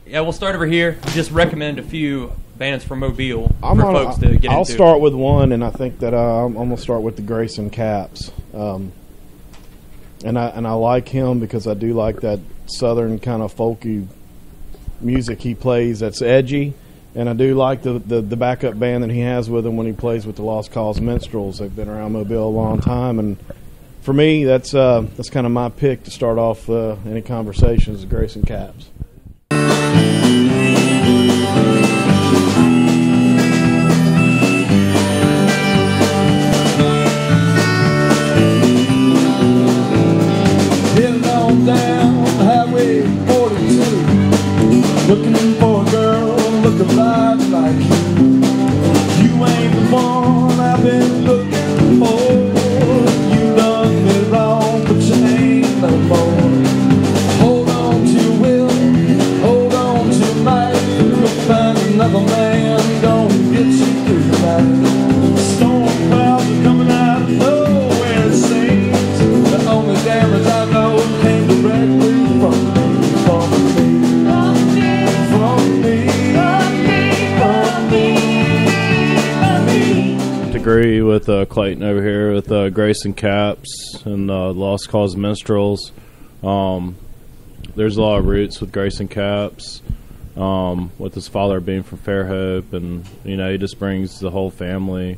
Yeah, we'll start over here. Just recommend a few bands from Mobile for folks to get into. I'll start with one, and I think that I'm going to start with the Grayson Caps. And I like him because I do like that southern kind of folky music he plays that's edgy. And I do like the backup band that he has with him when he plays with the Lost Cause Minstrels. They've been around Mobile a long time, and for me, that's kind of my pick to start off any conversations, the Grayson Caps. Heading on down Highway 42, looking for a girl looking like you. You ain't the one I've been looking for. You done me wrong, but you ain't no more. Hold on to your will, hold on to your might. You'll find another man gonna get you through the night. Storm clouds are coming out of nowhere, it seems. The only damage I know came directly from me. Agree with Clayton over here with Grayson Caps and Lost Cause Minstrels. There's a lot of roots with Grayson Caps, with his father being from Fairhope, and he just brings the whole family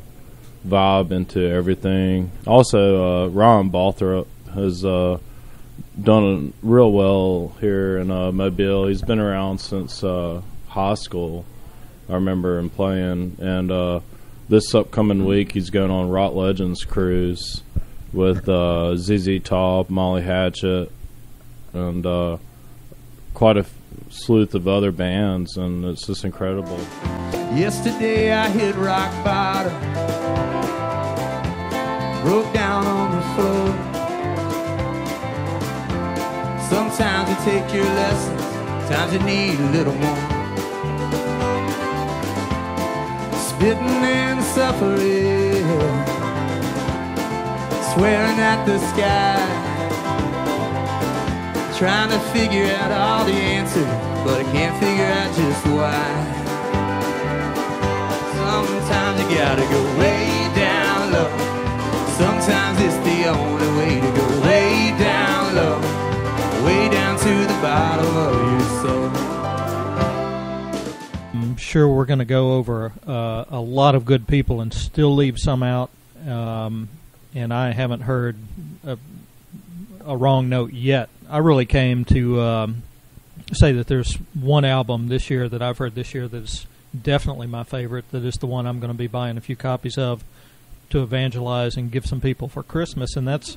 vibe into everything. Also, Ron Balthrop has done real well here in Mobile. He's been around since high school, I remember him playing, and this upcoming week, he's going on Rock Legends cruise with ZZ Top, Molly Hatchet, and quite a slew of other bands, and it's just incredible. Yesterday I hit rock bottom, broke down on the floor. Sometimes you take your lessons, sometimes you need a little more. Spitting and suffering, swearing at the sky, trying to figure out all the answers, but I can't figure out just why. Sometimes you gotta go way down low, sometimes it's the only way to go way down low, way down to the bottom of your soul. I'm sure we're going to go over a lot of good people and still leave some out, and I haven't heard a wrong note yet. I really came to say that there's one album this year that I've heard this year that's definitely my favorite, that is the one I'm going to be buying a few copies of to evangelize and give some people for Christmas, and that's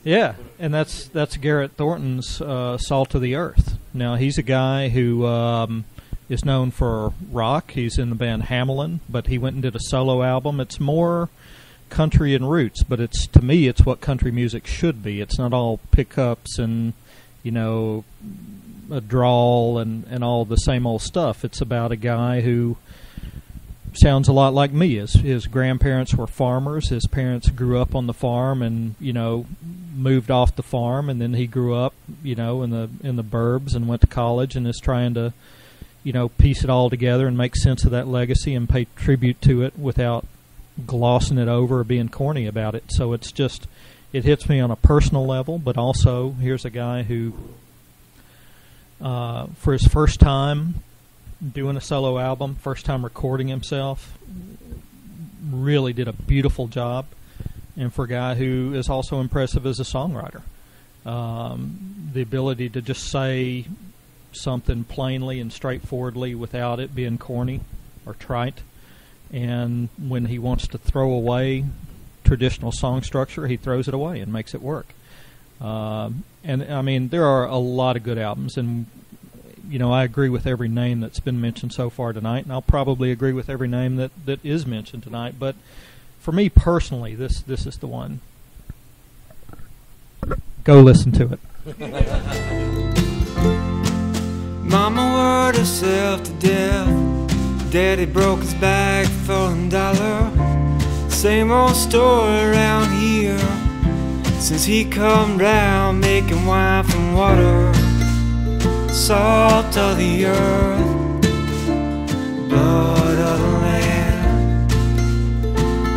that's Garrett Thornton's Salt of the Earth. Now, he's a guy who is known for rock. He's in the band Hamelin, but he went and did a solo album. It's more country and roots, but to me it's what country music should be. It's not all pickups and a drawl and all the same old stuff. It's about a guy who sounds a lot like me. His grandparents were farmers. His parents grew up on the farm and moved off the farm, and then he grew up in the burbs and went to college and is trying to piece it all together and make sense of that legacy and pay tribute to it without glossing it over or being corny about it. So it hits me on a personal level, but also here's a guy who, for his first time doing a solo album, first time recording himself, really did a beautiful job. And for a guy who is also impressive as a songwriter, the ability to just say something plainly and straightforwardly without it being corny or trite. And when he wants to throw away traditional song structure, he throws it away and makes it work. And I mean, there are a lot of good albums, and I agree with every name that's been mentioned so far tonight, and I'll probably agree with every name that is mentioned tonight. But for me personally, this is the one. Go listen to it. Mama worked herself to death. Daddy broke his back for $1. Same old story around here since he come round making wine from water. salt of the earth, blood of the land,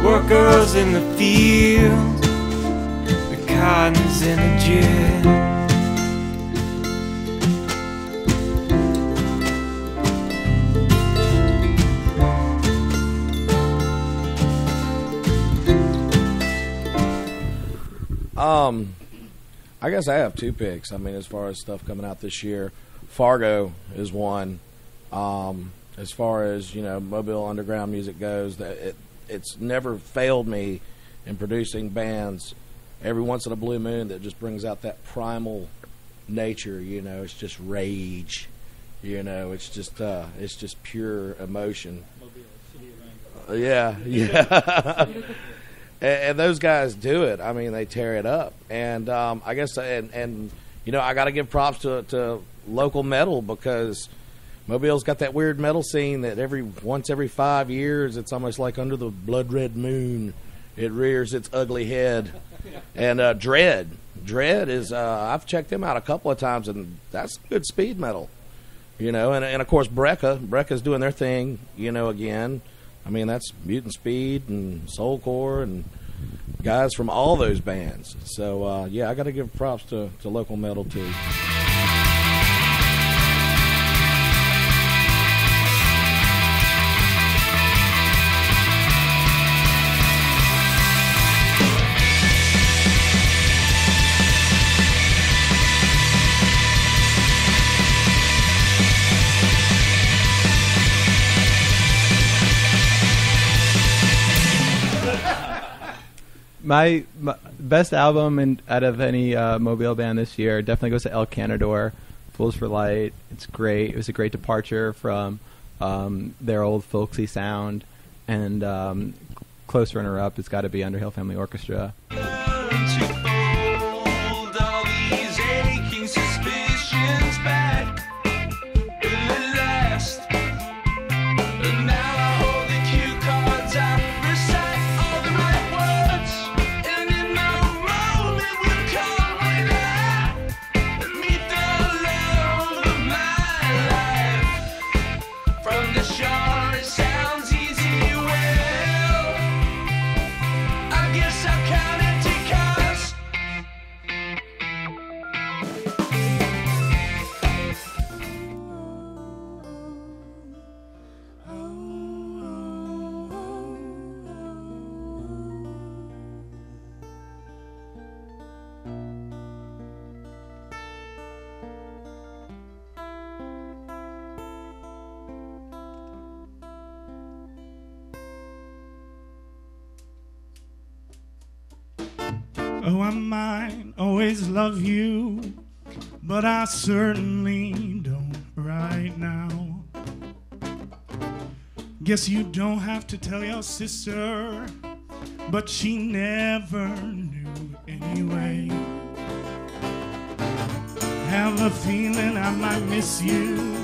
workers in the field, the cotton's in the gin. I guess I have two picks. I mean, as far as stuff coming out this year, Fargo is one. As far as, you know, Mobile underground music goes, that it's never failed me in producing bands every once in a blue moon that just brings out that primal nature. You know, it's just rage. You know, it's just pure emotion. Yeah. And those guys do it. I mean, they tear it up. And I guess, and you know, I got to give props to local metal, because Mobile's got that weird metal scene that once every 5 years, it's almost like under the blood red moon, it rears its ugly head. And Dread is, I've checked them out a couple of times, and that's good speed metal. You know, and of course Brecca's doing their thing, you know, again. I mean, that's Mutant Speed and Soulcore and guys from all those bands. So, yeah, I got to give props to local metal, too. My best album out of any Mobile band this year definitely goes to El Cantador, Fools for Light. It's great. It was a great departure from their old folksy sound. And close runner-up has got to be Underhill Family Orchestra. Oh, I might always love you, but I certainly don't right now. Guess you don't have to tell your sister, but she never knew anyway. Have a feeling I might miss you,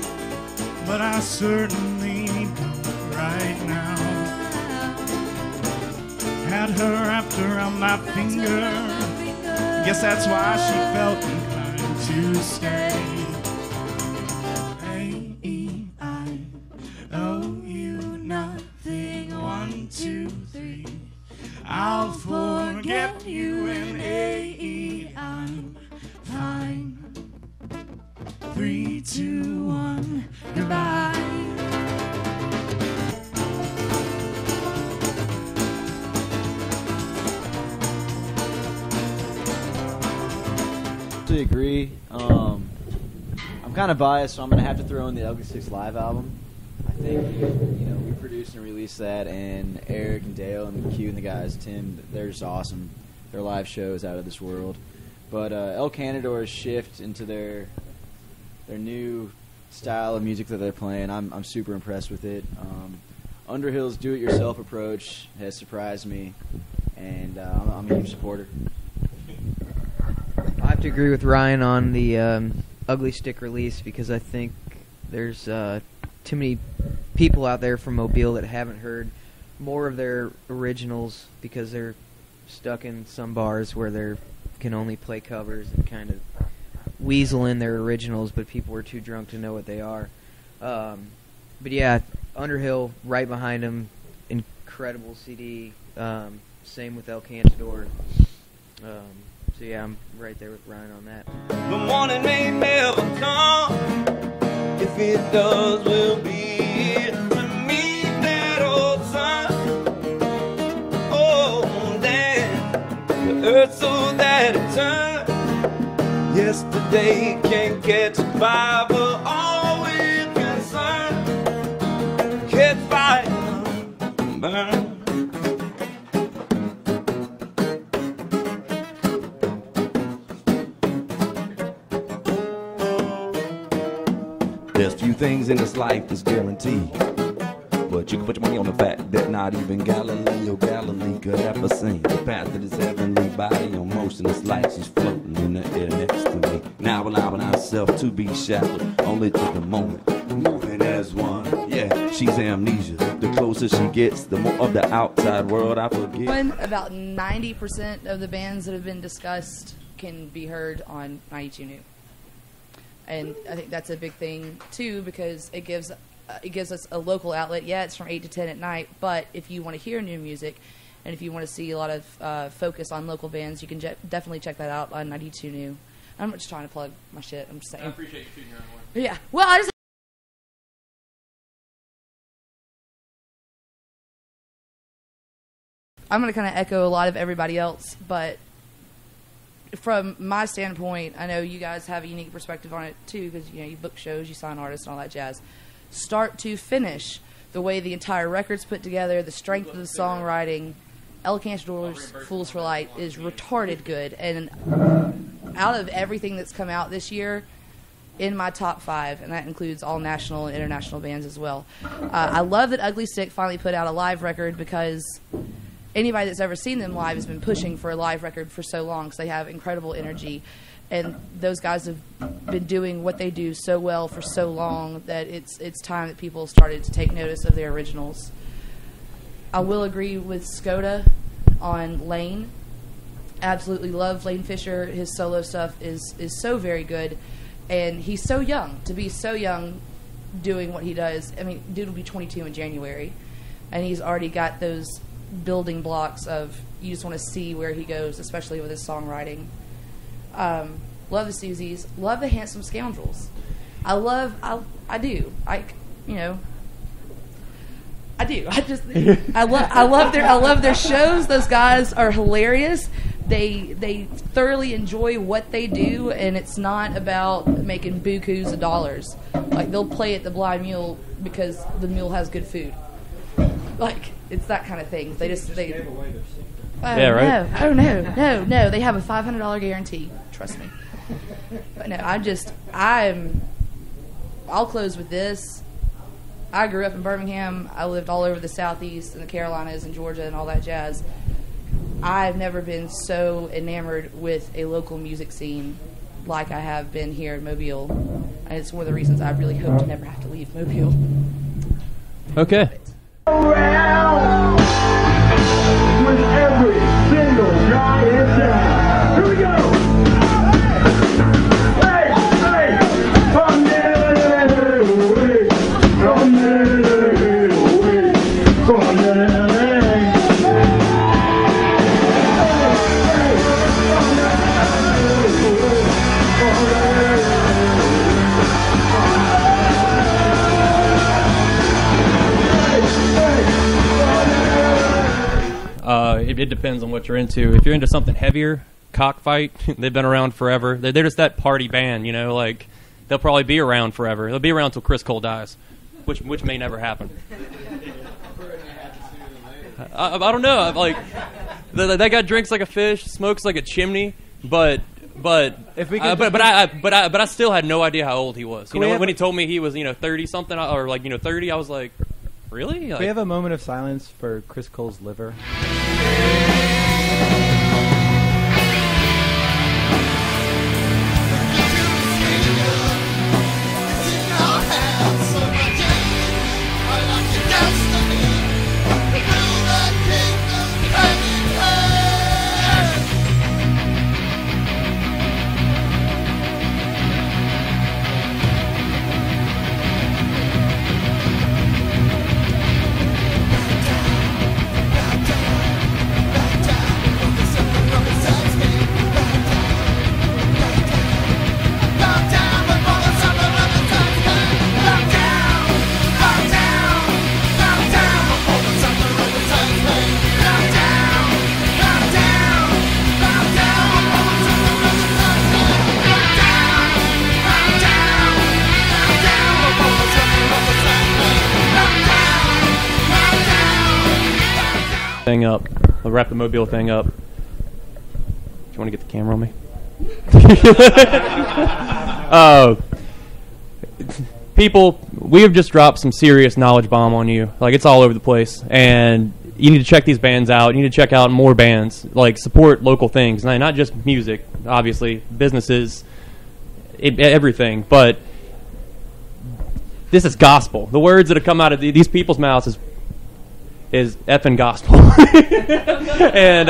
but I certainly don't right now. Had her wrapped around my finger, guess that's why she felt inclined to stay. A-E-I owe you nothing, 1, 2, 3. I'll forget you in A-E, I'm fine. 3, 2, 1, goodbye. Agree. I'm kind of biased, so I'm going to have to throw in the Ugly Six live album. I think, you know, we produced and released that, and Eric and Dale and Q and the guys, Tim, they're just awesome. Their live show is out of this world. But El Cantador's shift into their new style of music that they're playing, I'm super impressed with it. Underhill's do-it-yourself approach has surprised me, and I'm a huge supporter. I have to agree with Ryan on the Ugly Stick release, because I think there's too many people out there from Mobile that haven't heard more of their originals, because they're stuck in some bars where they can only play covers and kind of weasel in their originals, but people were too drunk to know what they are. But yeah, Underhill right behind him, incredible CD. Same with El Cantador. So yeah, I'm right there with Ryan on that. The morning may never come. If it does, we'll be here to meet that old sun. Oh, damn, the earth so that it turned. Yesterday can't catch fire, but all we're concerned, catch fire, burn. There's few things in this life that's guaranteed, but you can put your money on the fact that not even Galileo Galilei could ever sing the path that his heavenly body on motionless like she's floating in the air next to me. Now allowing ourselves to be shackled only to the moment, moving as one. Yeah, she's amnesia. The closer she gets, the more of the outside world I forget. About 90% of the bands that have been discussed can be heard on 92 New. And I think that's a big thing too, because it gives us a local outlet. Yeah, it's from 8 to 10 at night, but if you want to hear new music, and if you want to see a lot of focus on local bands, you can definitely check that out on 92 New. I'm not just trying to plug my shit. I'm just saying. I appreciate you tuning your own way. Yeah. Well, I'm going to kind of echo a lot of everybody else, but from my standpoint, I know you guys have a unique perspective on it too, because you book shows, you sign artists, and all that jazz. Start to finish, the way the entire record's put together, the strength of the songwriting, El Cantador's Fools for Light is retarded good. And out of everything that's come out this year, in my top 5, and that includes all national and international bands as well. I love that Ugly Stick finally put out a live record, because anybody that's ever seen them live has been pushing for a live record for so long, because they have incredible energy. And those guys have been doing what they do so well for so long that it's time that people started to take notice of their originals. I will agree with Skoda on Lane. Absolutely love Lane Fisher. His solo stuff is so very good. And he's so young. To be so young doing what he does. I mean, dude will be 22 in January. And he's already got those building blocks of, you just want to see where he goes, especially with his songwriting. Love the Susies. Love the Handsome Scoundrels. I do. I do. I love their shows. Those guys are hilarious. They thoroughly enjoy what they do, and it's not about making bukus of dollars. Like, they'll play at the Blind Mule because the mule has good food. Like, it's that kind of thing. They gave away their secret. Yeah, right? No. They have a $500 guarantee. Trust me. But no, I'll close with this. I grew up in Birmingham. I lived all over the Southeast and the Carolinas and Georgia and all that jazz. I've never been so enamored with a local music scene like I have been here in Mobile. And it's one of the reasons I really hope to never have to leave Mobile. Okay. Around with every single guy in town. Here we go. Hey, from there away, from there away, from there. It depends on what you're into. If you're into something heavier, Cockfight, they've been around forever. They're just that party band, like they'll probably be around forever. They'll be around till Chris Cole dies, which may never happen. I don't know. Like that guy drinks like a fish, smokes like a chimney, but I still had no idea how old he was. When he told me he was 30 something or 30, I was like, really? Can we have a moment of silence for Chris Cole's liver? thing up. I'll wrap the Mobile thing up. Do you want to get the camera on me? People, we have just dropped some serious knowledge bomb on you. Like, it's all over the place. And you need to check these bands out. You need to check out more bands. Like, support local things. Not just music, obviously. Businesses, everything. But this is gospel. The words that have come out of these people's mouths is effing gospel. And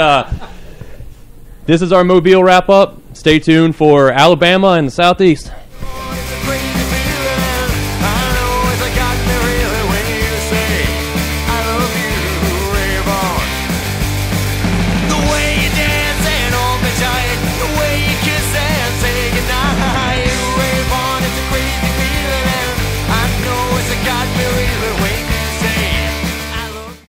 this is our Mobile wrap-up. Stay tuned for Alabama and the Southeast.